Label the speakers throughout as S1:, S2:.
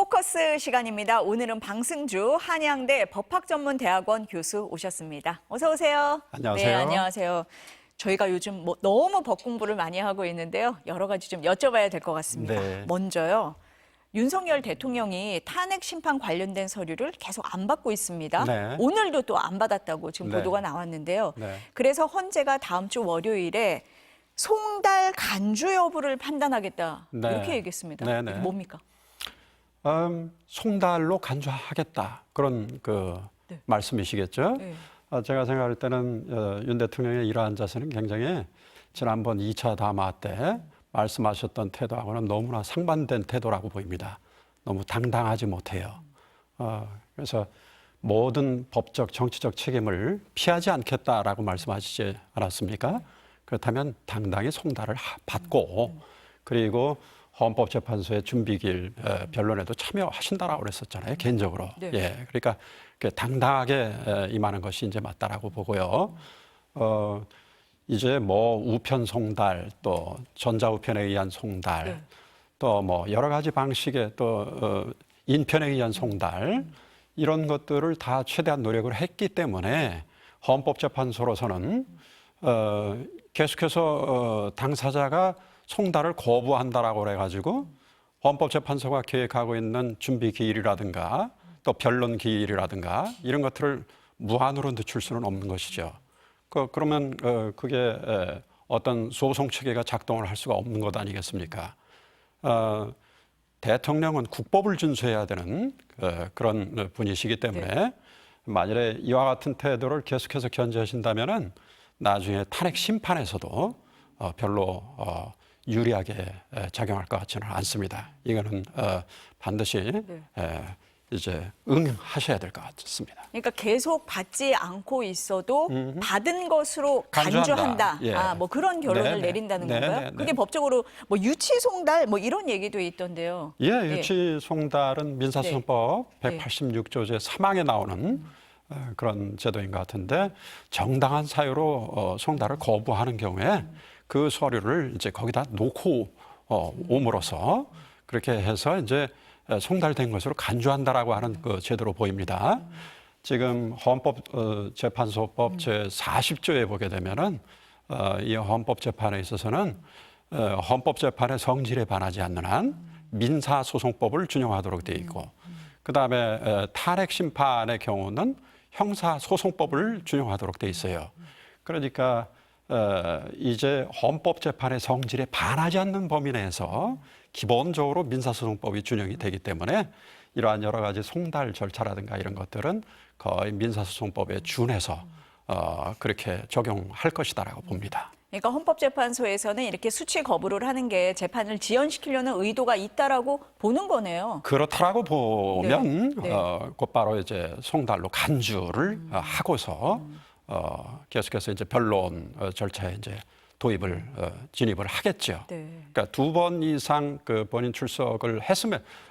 S1: 포커스 시간입니다. 오늘은 방승주 한양대 법학전문대학원 교수 오셨습니다. 어서 오세요.
S2: 안녕하세요.
S1: 네, 안녕하세요. 저희가 요즘 너무 법 공부를 많이 하고 있는데요. 여러 가지 좀 여쭤봐야 될 것 같습니다.
S2: 네.
S1: 먼저요. 윤석열 대통령이 탄핵 심판 관련된 서류를 계속 안 받고 있습니다.
S2: 네.
S1: 오늘도 또 안 받았다고 지금
S2: 네.
S1: 보도가 나왔는데요.
S2: 네.
S1: 그래서 헌재가 다음 주 월요일에 송달 간주 여부를 판단하겠다.
S2: 네.
S1: 이렇게 얘기했습니다.
S2: 네, 네.
S1: 이게 뭡니까?
S2: 송달로 간주하겠다 그런
S1: 네.
S2: 말씀이시겠죠?
S1: 네.
S2: 제가 생각할 때는 윤 대통령의 이러한 자세는 굉장히 지난번 2차 담화 때 말씀하셨던 태도하고는 너무나 상반된 태도라고 보입니다. 너무 당당하지 못해요. 그래서 모든 법적, 정치적 책임을 피하지 않겠다라고 말씀하시지 않았습니까? 그렇다면 당당히 송달을 받고 그리고 헌법재판소의 준비기일 변론에도 참여하신다라고 그랬었잖아요, 개인적으로.
S1: 네.
S2: 예, 그러니까 당당하게 임하는 것이 이제 맞다라고 보고요. 이제 뭐 우편 송달, 또 전자우편에 의한 송달,
S1: 네.
S2: 또 뭐 여러 가지 방식의 또 인편에 의한 송달 이런 것들을 다 최대한 노력을 했기 때문에 헌법재판소로서는 계속해서 당사자가 송달을 거부한다라고 그래가지고 헌법재판소가 계획하고 있는 준비 기일이라든가 또 변론 기일이라든가 이런 것들을 무한으로 늦출 수는 없는 것이죠. 그러면 그게 어떤 소송 체계가 작동을 할 수가 없는 것 아니겠습니까? 대통령은 국법을 준수해야 되는 그런 분이시기 때문에
S1: 네.
S2: 만일에 이와 같은 태도를 계속해서 견제하신다면은 나중에 탄핵 심판에서도 별로 유리하게 작용할 것 같지는 않습니다. 이거는 반드시 이제 응하셔야 될 것 같습니다.
S1: 그러니까 계속 받지 않고 있어도 받은 것으로 간주한다.
S2: 예.
S1: 뭐 그런 결론을
S2: 네네.
S1: 내린다는
S2: 네네.
S1: 건가요? 그게 법적으로 뭐 유치 송달 뭐 이런 얘기도 있던데요.
S2: 예, 유치 송달은 민사소송법
S1: 네.
S2: 186조 제 3항에 나오는 그런 제도인 것 같은데 정당한 사유로 송달을 거부하는 경우에 그 서류를 이제 거기다 놓고 옴으로써 그렇게 해서 이제 송달된 것으로 간주한다라고 하는 그 제도로 보입니다. 지금 헌법재판소법 제 40조에 보게 되면은 이 헌법재판에 있어서는 헌법재판의 성질에 반하지 않는 한 민사소송법을 준용하도록 되어 있고 그다음에 탄핵 심판의 경우는 형사소송법을 준용하도록 되어 있어요. 그러니까 이제 헌법재판의 성질에 반하지 않는 범위 내에서 기본적으로 민사소송법이 준용이 되기 때문에 이러한 여러 가지 송달 절차라든가 이런 것들은 거의 민사소송법에 준해서 그렇게 적용할 것이다라고 봅니다.
S1: 그러니까 헌법재판소에서는 이렇게 수치 거부를 하는 게 재판을 지연시키려는 의도가 있다라고 보는 거네요.
S2: 그렇다라고 보면
S1: 네. 네.
S2: 곧바로 이제 송달로 간주를 하고서 계속해서 이제 변론 절차에 이제 도입을 진입을 하겠죠.
S1: 네.
S2: 그러니까 2번 이상 그 본인 출석을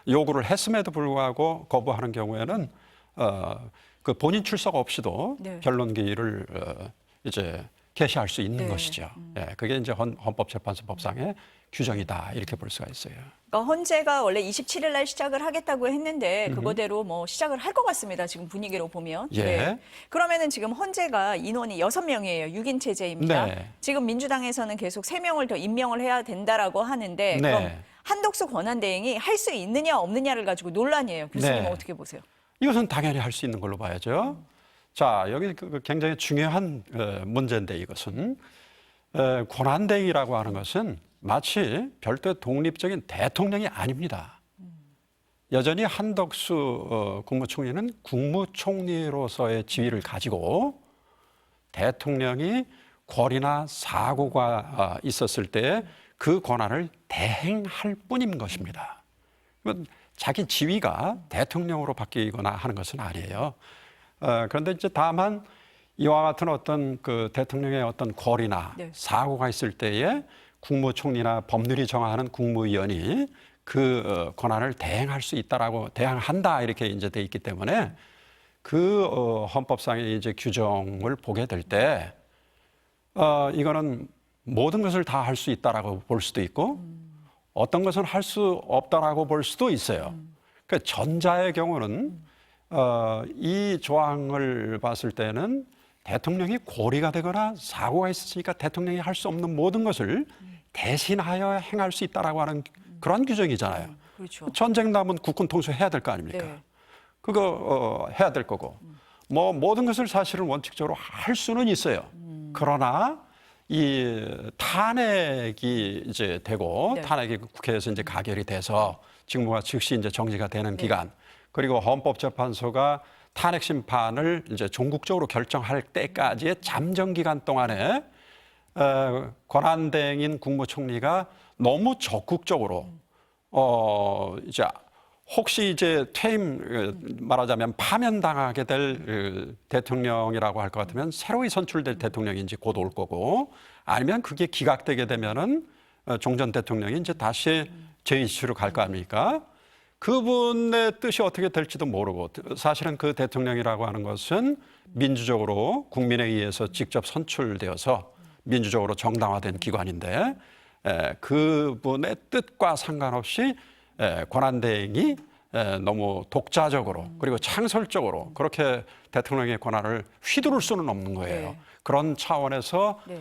S2: 요구를 했음에도 불구하고 거부하는 경우에는 그 본인 출석 없이도
S1: 네.
S2: 변론 기일을 이제 개시할 수 있는
S1: 네.
S2: 것이죠. 예, 그게 이제 헌법재판소법상의 규정이다 이렇게 볼 수가 있어요.
S1: 그러니까 헌재가 원래 27일 날 시작을 하겠다고 했는데 그거대로 뭐 시작을 할 것 같습니다. 지금 분위기로 보면.
S2: 예.
S1: 그러면은 지금 헌재가 인원이 6명이에요. 6인 체제입니다.
S2: 네.
S1: 지금 민주당에서는 계속 3명을 더 임명을 해야 된다라고 하는데
S2: 네.
S1: 그럼 한덕수 권한대행이 할 수 있느냐 없느냐를 가지고 논란이에요. 교수님은
S2: 네.
S1: 어떻게 보세요?
S2: 이것은 당연히 할 수 있는 걸로 봐야죠. 자, 여기 굉장히 중요한 문제인데 이것은 권한대행이라고 하는 것은 마치 별도의 독립적인 대통령이 아닙니다. 여전히 한덕수 국무총리는 국무총리로서의 지위를 가지고 대통령이 권위나 사고가 있었을 때 그 권한을 대행할 뿐인 것입니다. 자기 지위가 대통령으로 바뀌거나 하는 것은 아니에요. 그런데 이제 다만 이와 같은 어떤 그 대통령의 어떤 권위나
S1: 네.
S2: 사고가 있을 때에 국무총리나 법률이 정하는 국무위원이 그 권한을 대행할 수 있다라고 대행한다 이렇게 이제 돼 있기 때문에 그 헌법상의 이제 규정을 보게 될 때 이거는 모든 것을 다 할 수 있다라고 볼 수도 있고 어떤 것은 할 수 없다라고 볼 수도 있어요. 그 전자의 경우는 이 조항을 봤을 때는 대통령이 고리가 되거나 사고가 있으니까 대통령이 할 수 없는 모든 것을 대신하여 행할 수 있다라고 하는 그런 규정이잖아요.
S1: 그렇죠.
S2: 전쟁 나면 국군 통수해야 될 거 아닙니까?
S1: 네.
S2: 그거 해야 될 거고 뭐 모든 것을 사실은 원칙적으로 할 수는 있어요. 그러나 이 탄핵이 이제 되고
S1: 네.
S2: 탄핵이 국회에서 이제 가결이 돼서 직무가 즉시 이제 정지가 되는 기간 그리고 헌법재판소가 탄핵 심판을 이제 종국적으로 결정할 때까지의 잠정 기간 동안에 권한대행인 국무총리가 너무 적극적으로 이제 혹시 이제 퇴임 말하자면 파면당하게 될 대통령이라고 할 것 같으면 새로이 선출될 대통령이 이제 곧 올 거고 아니면 그게 기각되게 되면은 종전 대통령이 이제 다시 제2시로 갈 거 아닙니까? 그분의 뜻이 어떻게 될지도 모르고 사실은 그 대통령이라고 하는 것은 민주적으로 국민에 의해서 직접 선출되어서 민주적으로 정당화된 기관인데 그분의 뜻과 상관없이 권한대행이 너무 독자적으로 그리고 창설적으로 그렇게 대통령의 권한을 휘두를 수는 없는 거예요.
S1: 네.
S2: 그런 차원에서
S1: 네.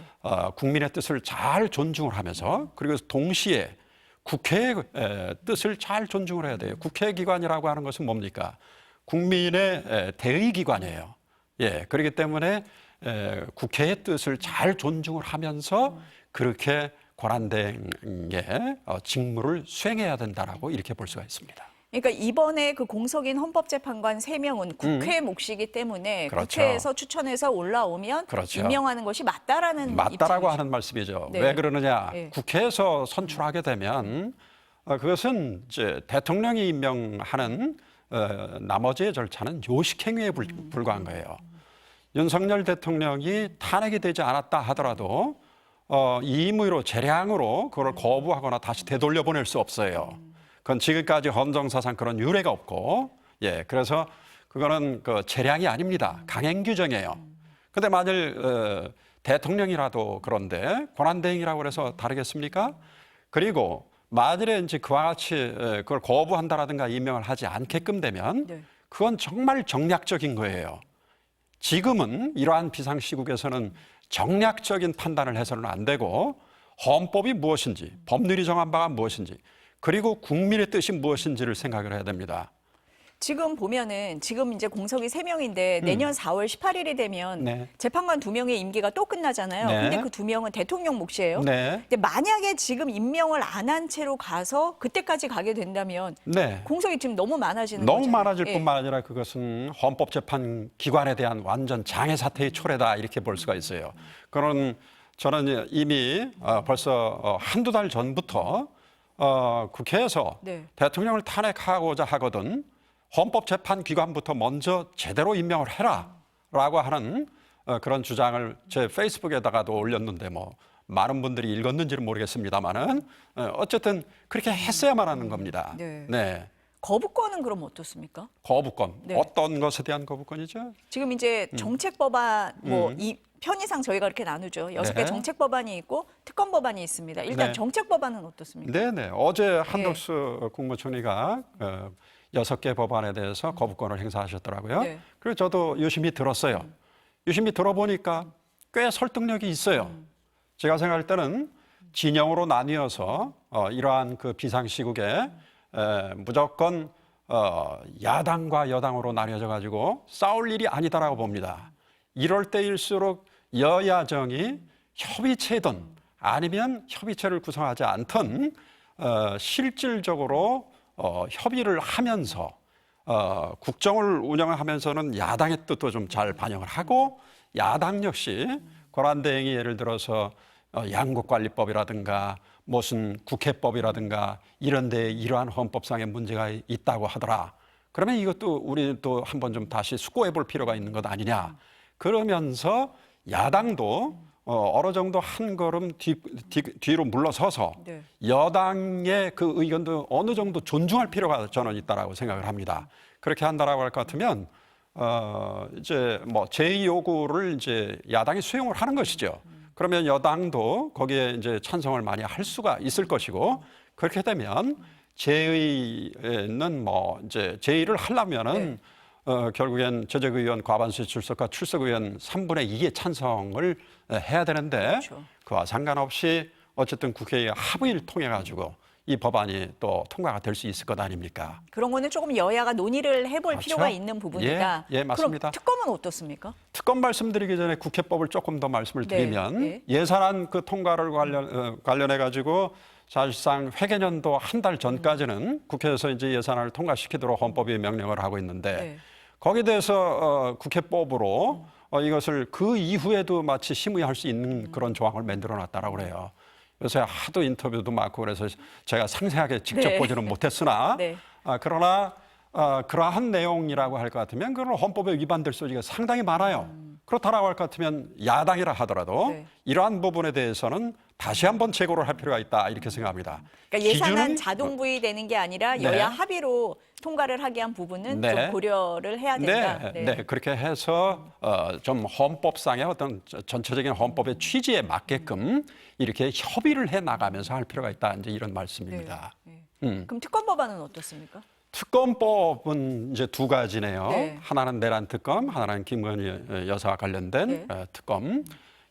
S2: 국민의 뜻을 잘 존중을 하면서 그리고 동시에 국회의 뜻을 잘 존중을 해야 돼요. 국회기관이라고 하는 것은 뭡니까? 국민의 대의기관이에요. 예, 그렇기 때문에 국회의 뜻을 잘 존중을 하면서 그렇게 권한대행의 직무를 수행해야 된다라고 이렇게 볼 수가 있습니다.
S1: 그러니까 이번에 그 공석인 헌법재판관 3명은 국회 몫이기 때문에
S2: 그렇죠.
S1: 국회에서 추천해서 올라오면
S2: 그렇죠.
S1: 임명하는 것이 맞다라는
S2: 맞다라고
S1: 입장이죠.
S2: 하는 말씀이죠.
S1: 네.
S2: 왜 그러느냐?
S1: 네.
S2: 국회에서 선출하게 되면 그것은 이제 대통령이 임명하는 나머지의 절차는 요식행위에 불과한 거예요. 윤석열 대통령이 탄핵이 되지 않았다 하더라도 임의로 재량으로 그걸 거부하거나 다시 되돌려 보낼 수 없어요. 그건 지금까지 헌정사상 그런 유례가 없고, 예, 그래서 그거는 그 재량이 아닙니다. 강행 규정이에요. 근데 만일 대통령이라도 그런데 권한대행이라고 해서 다르겠습니까? 그리고 만일에 이제 그와 같이 그걸 거부한다라든가 임명을 하지 않게끔 되면
S1: 네.
S2: 그건 정말 정략적인 거예요. 지금은 이러한 비상시국에서는 정략적인 판단을 해서는 안 되고 헌법이 무엇인지, 법률이 정한 바가 무엇인지, 그리고 국민의 뜻이 무엇인지를 생각을 해야 됩니다.
S1: 지금 보면은 지금 이제 공석이 3명인데 내년 4월 18일이 되면
S2: 네.
S1: 재판관 2명의 임기가 또 끝나잖아요.
S2: 네.
S1: 근데 그 2명은 대통령 몫이에요.
S2: 네.
S1: 근데 만약에 지금 임명을 안 한 채로 가서 그때까지 가게 된다면
S2: 네.
S1: 공석이 지금 너무 많아지는
S2: 너무
S1: 거잖아요.
S2: 많아질
S1: 예.
S2: 뿐만 아니라 그것은 헌법재판 기관에 대한 완전 장애 사태의 초래다 이렇게 볼 수가 있어요. 그런 저는 이미 벌써 한두 달 전부터 국회에서
S1: 네.
S2: 대통령을 탄핵하고자 하거든 헌법재판 기관부터 먼저 제대로 임명을 해라라고 하는 그런 주장을 제 페이스북에다가도 올렸는데 뭐 많은 분들이 읽었는지는 모르겠습니다만은 어쨌든 그렇게 했어야만 하는 겁니다.
S1: 네.
S2: 네.
S1: 거부권은 그럼 어떻습니까?
S2: 거부권.
S1: 네.
S2: 어떤 것에 대한 거부권이죠?
S1: 지금 이제 정책 법안
S2: 음.
S1: 이 편의상 저희가 이렇게 나누죠. 6개
S2: 네.
S1: 정책 법안이 있고 특검 법안이 있습니다. 일단
S2: 네.
S1: 정책 법안은 어떻습니까?
S2: 네네. 어제 한덕수 국무총리가 6개 법안에 대해서 거부권을 행사하셨더라고요.
S1: 네.
S2: 그래서 저도 유심히 들었어요. 유심히 들어보니까 꽤 설득력이 있어요. 제가 생각할 때는 진영으로 나뉘어서 이러한 그 비상시국에 무조건 야당과 여당으로 나뉘어져 가지고 싸울 일이 아니다라고 봅니다. 이럴 때일수록 여야정이 협의체든 아니면 협의체를 구성하지 않든 실질적으로 협의를 하면서 국정을 운영하면서는 야당의 뜻도 좀 잘 반영을 하고 야당 역시 권한대행이 예를 들어서 양국관리법이라든가 무슨 국회법이라든가 이런 데 이러한 헌법상의 문제가 있다고 하더라. 그러면 이것도 우리 또 한번 좀 다시 숙고해 볼 필요가 있는 것 아니냐. 그러면서 야당도 어느 정도 한 걸음 뒤로 물러서서
S1: 네.
S2: 여당의 그 의견도 어느 정도 존중할 필요가 저는 있다라고 생각을 합니다. 그렇게 한다라고 할 것 같으면 이제 뭐 제2 요구를 이제 야당이 수용을 하는 것이죠. 그러면 여당도 거기에 이제 찬성을 많이 할 수가 있을 것이고 그렇게 되면 제의는 뭐 이제 제의를 하려면은 결국엔 저적의원 과반수 출석과 출석의원 3분의 2의 찬성을 해야 되는데
S1: 그렇죠.
S2: 그와 상관없이 어쨌든 국회의 합의를 통해 가지고 이 법안이 또 통과가 될 수 있을 것 아닙니까?
S1: 그런 거는 조금 여야가 논의를 해볼
S2: 그렇죠?
S1: 필요가 있는 부분이다.
S2: 예, 맞습니다.
S1: 그럼 특검은 어떻습니까?
S2: 특검 말씀드리기 전에 국회법을 조금 더 말씀을
S1: 네,
S2: 드리면
S1: 네.
S2: 예산안 그 통과를 관련해 가지고 사실상 회계년도 한 달 전까지는 국회에서 이제 예산안을 통과시키도록 헌법이 명령을 하고 있는데
S1: 네.
S2: 거기에 대해서 국회법으로 이것을 그 이후에도 마치 심의할 수 있는 그런 조항을 만들어 놨다라고 그래요. 요새 하도 인터뷰도 많고 그래서 제가 상세하게 직접
S1: 네.
S2: 보지는 못했으나
S1: 네.
S2: 그러나 그러한 내용이라고 할 것 같으면 그건 헌법에 위반될 소지가 상당히 많아요. 그렇다라고 할 것 같으면 야당이라 하더라도
S1: 네.
S2: 이러한 부분에 대해서는 다시 한번 재고를 할 필요가 있다 이렇게 생각합니다.
S1: 그러니까 예산안
S2: 기준은-
S1: 자동 부의되는 게 아니라
S2: 네.
S1: 여야 합의로 통과를 하게 한 부분은
S2: 네.
S1: 좀 고려를 해야 된다.
S2: 네, 그렇게 해서 좀 헌법상의 어떤 전체적인 헌법의 취지에 맞게끔 이렇게 협의를 해 나가면서 할 필요가 있다 이제 이런 말씀입니다.
S1: 그럼 특검 법안은 어떻습니까?
S2: 특검법은 이제 두 가지네요.
S1: 네.
S2: 하나는 내란 특검, 하나는 김건희 여사와 관련된
S1: 네.
S2: 특검.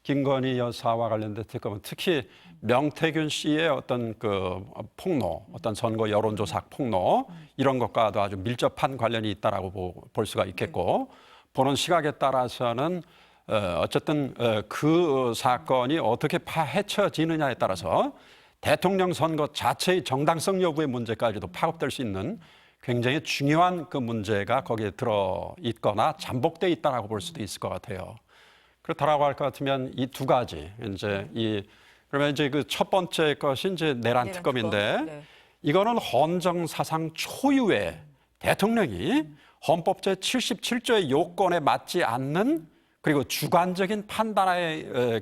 S2: 김건희 여사와 관련된 특검은 특히 명태균 씨의 어떤 그 폭로, 어떤 선거 여론조사 폭로 이런 것과도 아주 밀접한 관련이 있다라고 볼 수가 있겠고 보는 시각에 따라서는 어쨌든 그 사건이 어떻게 파헤쳐지느냐에 따라서 대통령 선거 자체의 정당성 여부의 문제까지도 파급될 수 있는 굉장히 중요한 그 문제가 거기에 들어 있거나 잠복돼 있다라고 볼 수도 있을 것 같아요. 그렇다라고 할 것 같으면 이 두 가지 그러면 이제 그 첫 번째 것이 이제 내란 특검인데
S1: 특검. 네.
S2: 이거는 헌정 사상 초유의 대통령이 헌법 제 77조의 요건에 맞지 않는 그리고 주관적인 판단에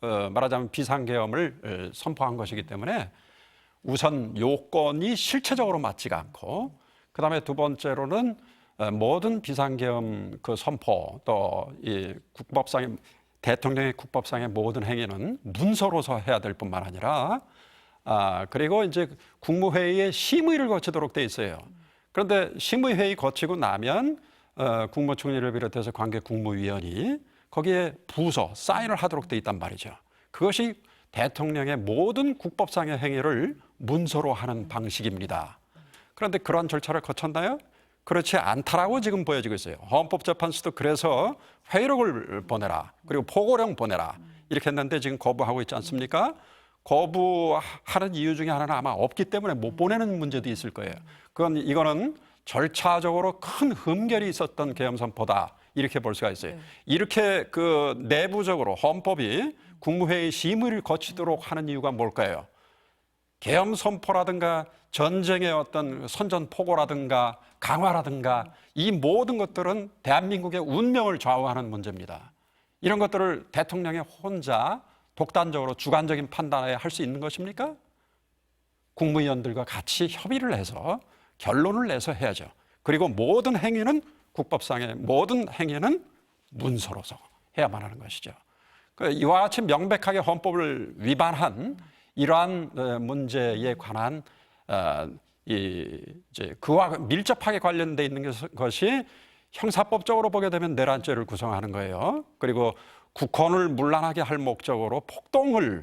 S2: 말하자면 비상계엄을 선포한 것이기 때문에 우선 요건이 실체적으로 맞지가 않고 그다음에 두 번째로는 모든 비상계엄 그 선포 또 이 국법상의 대통령의 국법상의 모든 행위는 문서로서 해야 될 뿐만 아니라 그리고 이제 국무회의의 심의를 거치도록 돼 있어요. 그런데 심의회의 거치고 나면 국무총리를 비롯해서 관계 국무위원이 거기에 부서 사인을 하도록 돼 있단 말이죠. 그것이 대통령의 모든 국법상의 행위를 문서로 하는 방식입니다. 그런데 그런 절차를 거쳤나요? 그렇지 않다라고 지금 보여지고 있어요. 헌법재판소도 그래서 회의록을 보내라. 그리고 포고령 보내라. 이렇게 했는데 지금 거부하고 있지 않습니까? 거부하는 이유 중에 하나는 아마 없기 때문에 못 보내는 문제도 있을 거예요. 이거는 절차적으로 큰 흠결이 있었던 계엄 선포다. 이렇게 볼 수가 있어요. 이렇게 그 내부적으로 헌법이 국무회의 심의를 거치도록 하는 이유가 뭘까요? 계엄 선포라든가 전쟁의 어떤 선전포고라든가 강화라든가 이 모든 것들은 대한민국의 운명을 좌우하는 문제입니다. 이런 것들을 대통령이 혼자 독단적으로 주관적인 판단에 할 수 있는 것입니까? 국무위원들과 같이 협의를 해서 결론을 내서 해야죠. 그리고 모든 행위는 국법상의 모든 행위는 문서로서 해야만 하는 것이죠. 이와 같이 명백하게 헌법을 위반한 이러한 문제에 관한 이제 그와 밀접하게 관련돼 있는 것이 형사법적으로 보게 되면 내란죄를 구성하는 거예요. 그리고 국헌을 문란하게 할 목적으로 폭동을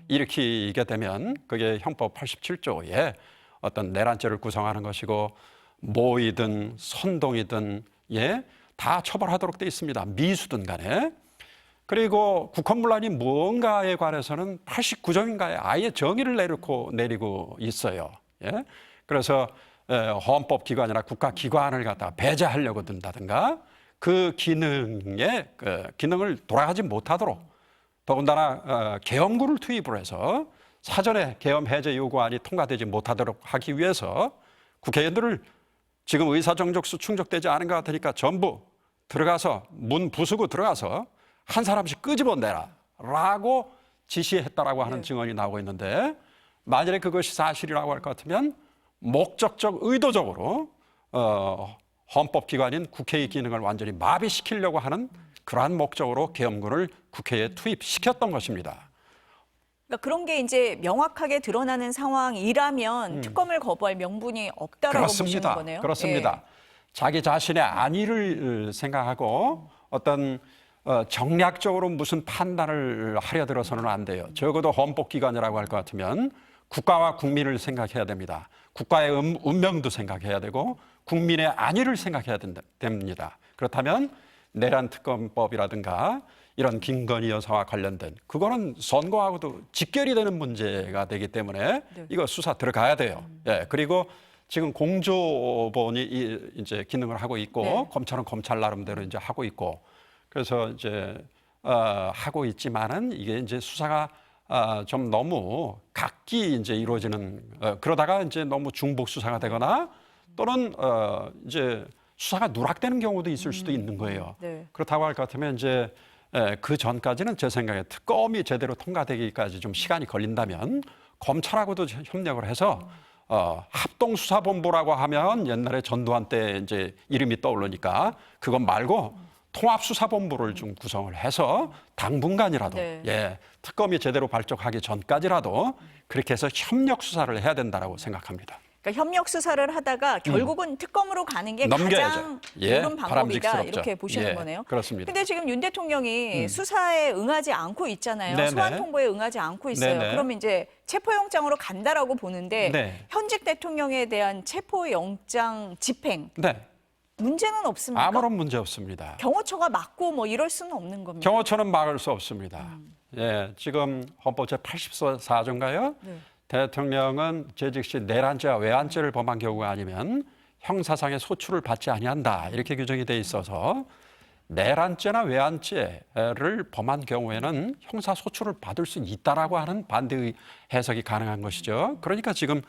S2: 일으키게 되면 그게 형법 87조에 어떤 내란죄를 구성하는 것이고 모의든 선동이든 다 처벌하도록 돼 있습니다. 미수든 간에. 그리고 국헌문란이 무언가에 관해서는 89조인가에 아예 정의를 내리고 있어요. 그래서 헌법기관이나 국가기관을 갖다가 배제하려고 든다든가 그 기능을 돌아가지 못하도록 더군다나 계엄구를 투입을 해서 사전에 계엄 해제 요구안이 통과되지 못하도록 하기 위해서 국회의원들을 지금 의사정족수 충족되지 않은 것 같으니까 전부 들어가서 문 부수고 들어가서 한 사람씩 끄집어내라 라고 지시했다라고 하는 증언이 나오고 있는데 만약에 그것이 사실이라고 할 것 같으면 목적적 의도적으로 헌법기관인 국회의 기능을 완전히 마비시키려고 하는 그러한 목적으로 계엄군을 국회에 투입시켰던 것입니다.
S1: 그러니까 그런 게 이제 명확하게 드러나는 상황이라면 특검을 거부할 명분이 없다라고 보시는 거네요.
S2: 그렇습니다.
S1: 예.
S2: 자기 자신의 안위를 생각하고 어떤 정략적으로 무슨 판단을 하려 들어서는 안 돼요. 적어도 헌법기관이라고 할 것 같으면 국가와 국민을 생각해야 됩니다. 국가의 운명도 생각해야 되고 국민의 안위를 생각해야 됩니다. 그렇다면 내란 특검법이라든가 이런 김건희 여사와 관련된 그거는 선거하고도 직결이 되는 문제가 되기 때문에 이거 수사 들어가야 돼요. 예, 그리고 지금 공조본이 이제 기능을 하고 있고
S1: 네.
S2: 검찰은 검찰 나름대로 이제 하고 있고 그래서 이제 하고 있지만은 이게 이제 수사가 좀 너무 각기 이제 이루어지는 그러다가 이제 너무 중복 수사가 되거나 또는 이제 수사가 누락되는 경우도 있을 수도 있는 거예요.
S1: 네.
S2: 그렇다고 할 것 같으면 이제 그 전까지는 제 생각에 특검이 제대로 통과되기까지 좀 시간이 걸린다면 검찰하고도 협력을 해서 합동수사본부라고 하면 옛날에 전두환 때 이제 이름이 떠오르니까 그것 말고 통합수사본부를 좀 구성을 해서 당분간이라도
S1: 네.
S2: 예, 특검이 제대로 발족하기 전까지라도 그렇게 해서 협력 수사를 해야 된다라고 생각합니다.
S1: 그러니까 협력 수사를 하다가 결국은 특검으로 가는 게
S2: 넘겨야죠.
S1: 가장
S2: 예,
S1: 옳은 방법이다
S2: 바람직스럽죠.
S1: 이렇게 보시는
S2: 예,
S1: 거네요.
S2: 그렇습니다.
S1: 근데 지금 윤 대통령이 수사에 응하지 않고 있잖아요.
S2: 네네.
S1: 소환 통보에 응하지 않고 있어요.
S2: 네네.
S1: 그러면 이제 체포영장으로 간다라고 보는데
S2: 네.
S1: 현직 대통령에 대한 체포영장 집행
S2: 네,
S1: 문제는 없습니까?
S2: 아무런 문제 없습니다.
S1: 경호처가 막고 뭐 이럴 수는 없는 겁니다.
S2: 경호처는 막을 수 없습니다. 예, 지금 헌법 제84조인가요?
S1: 네.
S2: 대통령은 재직 시 내란죄와 외환죄를 범한 경우가 아니면 형사상의 소출을 받지 아니한다 이렇게 규정이 돼 있어서 내란죄나 외환죄를 범한 경우에는 형사 소출을 받을 수 있다라고 하는 반대의 해석이 가능한 것이죠. 그러니까 지금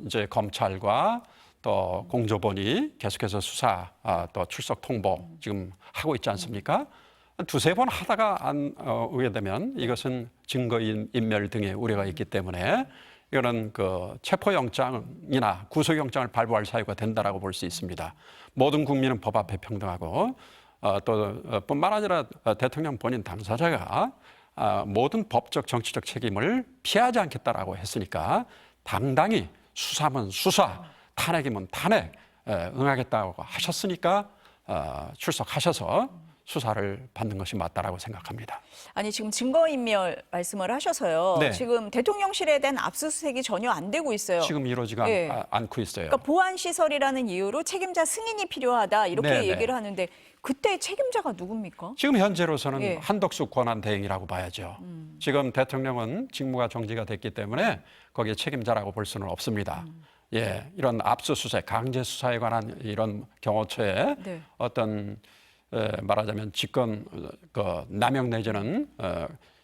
S2: 이제 검찰과 또 공조본이 계속해서 수사 또 출석 통보 지금 하고 있지 않습니까? 두세 번 하다가 안 오게 되면 이것은 증거인멸 등의 우려가 있기 때문에 이거는 그 체포영장이나 구속영장을 발부할 사유가 된다라고 볼 수 있습니다. 모든 국민은 법 앞에 평등하고 또 뿐만 아니라 대통령 본인 당사자가 모든 법적 정치적 책임을 피하지 않겠다라고 했으니까 당당히 수사면 수사, 탄핵이면 탄핵 응하겠다고 하셨으니까 출석하셔서 수사를 받는 것이 맞다라고 생각합니다.
S1: 아니 지금 증거인멸 말씀을 하셔서요.
S2: 네.
S1: 지금 대통령실에 대한 압수수색이 전혀 안 되고 있어요.
S2: 지금 이루어지가
S1: 예.
S2: 않고 있어요.
S1: 그러니까 보안 시설이라는 이유로 책임자 승인이 필요하다 이렇게
S2: 네네.
S1: 얘기를 하는데 그때 책임자가 누굽니까?
S2: 지금 현재로서는
S1: 예.
S2: 한덕수 권한대행이라고 봐야죠. 지금 대통령은 직무가 정지가 됐기 때문에 거기에 책임자라고 볼 수는 없습니다. 예, 이런 압수수색, 강제 수사에 관한 이런 경호처에
S1: 네.
S2: 어떤 말하자면 직권 남용 내지는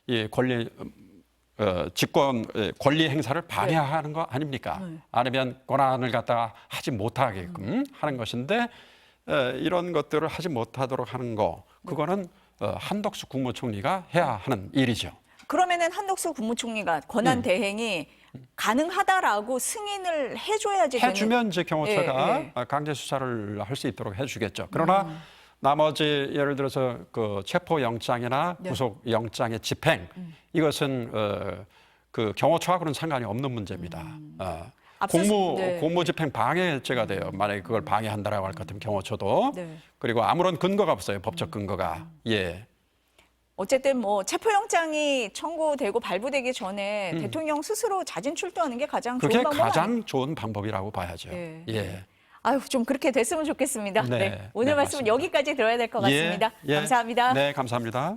S2: 이 권리 직권 권리 행사를 방해하는 거 아닙니까? 아니면 권한을 갖다가 하지 못하게끔 하는 것인데 이런 것들을 하지 못하도록 하는 거 그거는 한덕수 국무총리가 해야 하는 일이죠.
S1: 그러면은 한덕수 국무총리가 권한 대행이 가능하다라고 승인을 해줘야지
S2: 해주면 이제 경호처가
S1: 예,
S2: 강제 수사를 할 수 있도록 해주겠죠. 그러나 나머지 예를 들어서 그 체포영장이나
S1: 네.
S2: 구속영장의 집행 이것은 그 경호처하고는 상관이 없는 문제입니다.
S1: 네.
S2: 공무집행 방해죄가 돼요. 만약에 그걸 방해한다라고 할 것 같으면 경호처도
S1: 네.
S2: 그리고 아무런 근거가 없어요. 법적 근거가. 예.
S1: 어쨌든 뭐 체포영장이 청구되고 발부되기 전에 대통령 스스로 자진 출두하는 게 가장
S2: 그게
S1: 좋은 방법
S2: 가장 좋은 방법이라고 봐야죠.
S1: 예.
S2: 예.
S1: 아유 좀 그렇게 됐으면 좋겠습니다.
S2: 네.
S1: 네. 오늘
S2: 네,
S1: 말씀은
S2: 맞습니다.
S1: 여기까지 들어야 될 것 같습니다.
S2: 예.
S1: 감사합니다.
S2: 네, 감사합니다.